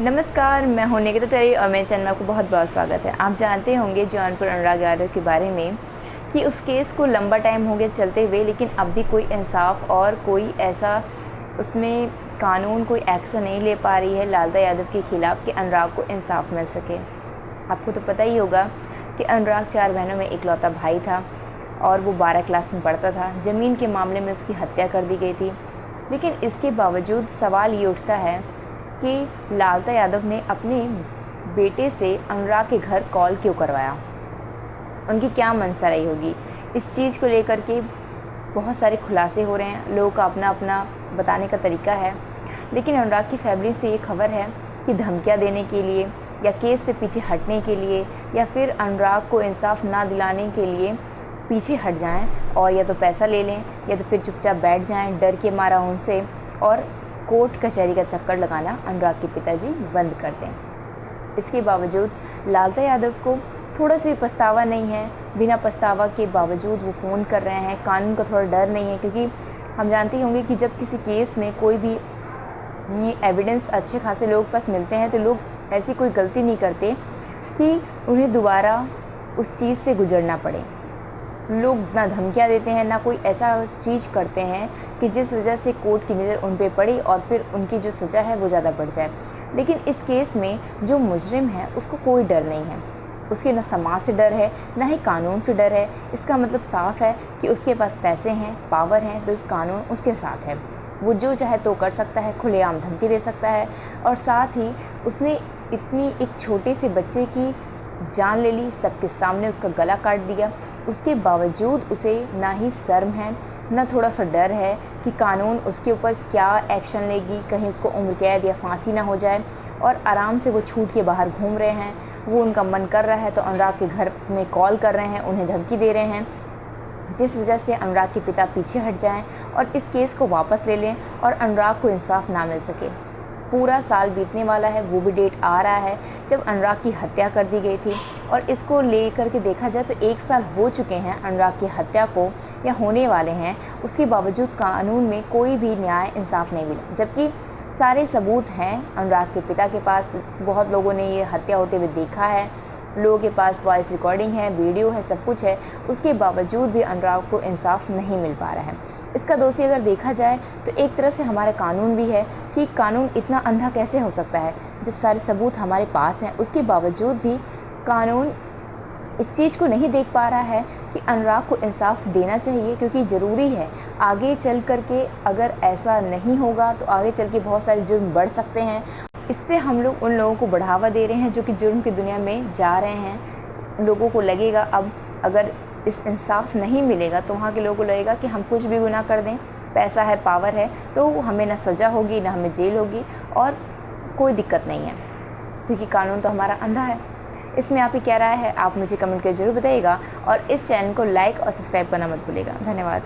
नमस्कार, मैं हूं निकिता तिवारी और मेरे चैनल में आपको बहुत बहुत स्वागत है। आप जानते होंगे जौनपुर अनुराग यादव के बारे में कि उस केस को लंबा टाइम हो गया चलते हुए, लेकिन अब भी कोई इंसाफ और कोई ऐसा उसमें कानून कोई एक्शन नहीं ले पा रही है लालता यादव के ख़िलाफ़ कि अनुराग को इंसाफ मिल सके। आपको तो पता ही होगा कि अनुराग 4 बहनों में इकलौता भाई था और वो 12 क्लास में पढ़ता था। ज़मीन के मामले में उसकी हत्या कर दी गई थी, लेकिन इसके बावजूद सवाल ये उठता है कि लालता यादव ने अपने बेटे से अनुराग के घर कॉल क्यों करवाया, उनकी क्या मंशा रही होगी। इस चीज़ को लेकर के बहुत सारे खुलासे हो रहे हैं, लोगों का अपना अपना बताने का तरीका है। लेकिन अनुराग की फैमिली से ये खबर है कि धमकियाँ देने के लिए या केस से पीछे हटने के लिए या फिर अनुराग को इंसाफ ना दिलाने के लिए पीछे हट जाएं और या तो पैसा ले लें या तो फिर चुपचाप बैठ जाएं डर के मारा उनसे, और कोर्ट कचहरी का चक्कर लगाना अनुराग के पिताजी बंद कर दें। इसके बावजूद लालता यादव को थोड़ा सा पछतावा नहीं है। बिना पछतावा के बावजूद वो फ़ोन कर रहे हैं। कानून का थोड़ा डर नहीं है, क्योंकि हम जानते होंगे कि जब किसी केस में कोई भी एविडेंस अच्छे खासे लोगों के पास मिलते हैं तो लोग ऐसी कोई गलती नहीं करते कि उन्हें दोबारा उस चीज़ से गुजरना पड़े। लोग ना धमकियाँ देते हैं, ना कोई ऐसा चीज़ करते हैं कि जिस वजह से कोर्ट की नज़र उन पे पड़ी और फिर उनकी जो सज़ा है वो ज़्यादा बढ़ जाए। लेकिन इस केस में जो मुजरिम है उसको कोई डर नहीं है। उसके ना समाज से डर है, ना ही कानून से डर है। इसका मतलब साफ़ है कि उसके पास पैसे हैं, पावर हैं, तो कानून उसके साथ है। वो जो चाहे तो कर सकता है, खुलेआम धमकी दे सकता है। और साथ ही उसने इतनी एक छोटे से बच्चे की जान ले ली, सबके सामने उसका गला काट दिया। उसके बावजूद उसे ना ही शर्म है, ना थोड़ा सा डर है कि कानून उसके ऊपर क्या एक्शन लेगी, कहीं उसको उम्र कैद या फांसी ना हो जाए। और आराम से वो छूट के बाहर घूम रहे हैं। वो उनका मन कर रहा है तो अनुराग के घर में कॉल कर रहे हैं, उन्हें धमकी दे रहे हैं, जिस वजह से अनुराग के पिता पीछे हट जाएं और इस केस को वापस ले लें और अनुराग को इंसाफ ना मिल सके। पूरा साल बीतने वाला है, वो भी डेट आ रहा है जब अनुराग की हत्या कर दी गई थी। और इसको लेकर के देखा जाए तो 1 साल हो चुके हैं अनुराग की हत्या को, या होने वाले हैं। उसके बावजूद कानून में कोई भी न्याय इंसाफ नहीं मिला, जबकि सारे सबूत हैं अनुराग के पिता के पास। बहुत लोगों ने ये हत्या होते हुए देखा है, लोगों के पास वॉइस रिकॉर्डिंग है, वीडियो है, सब कुछ है। उसके बावजूद भी अनुराग को इंसाफ नहीं मिल पा रहा है। इसका दोषी अगर देखा जाए तो एक तरह से हमारा कानून भी है कि कानून इतना अंधा कैसे हो सकता है। जब सारे सबूत हमारे पास हैं उसके बावजूद भी कानून इस चीज़ को नहीं देख पा रहा है कि अनुराग को इंसाफ देना चाहिए, क्योंकि ज़रूरी है। आगे चल कर के अगर ऐसा नहीं होगा तो आगे चल के बहुत सारे जुर्म बढ़ सकते हैं। इससे हम लोग उन लोगों को बढ़ावा दे रहे हैं जो कि जुर्म की दुनिया में जा रहे हैं। लोगों को लगेगा अब अगर इस इंसाफ नहीं मिलेगा तो वहाँ के लोगों को लगेगा कि हम कुछ भी गुनाह कर दें, पैसा है, पावर है, तो हमें ना सज़ा होगी ना हमें जेल होगी और कोई दिक्कत नहीं है, क्योंकि कानून तो हमारा अंधा है। इसमें आपकी क्या राय है, आप मुझे कमेंट करके ज़रूर बताइएगा और इस चैनल को लाइक और सब्सक्राइब करना मत भूलिएगा। धन्यवाद।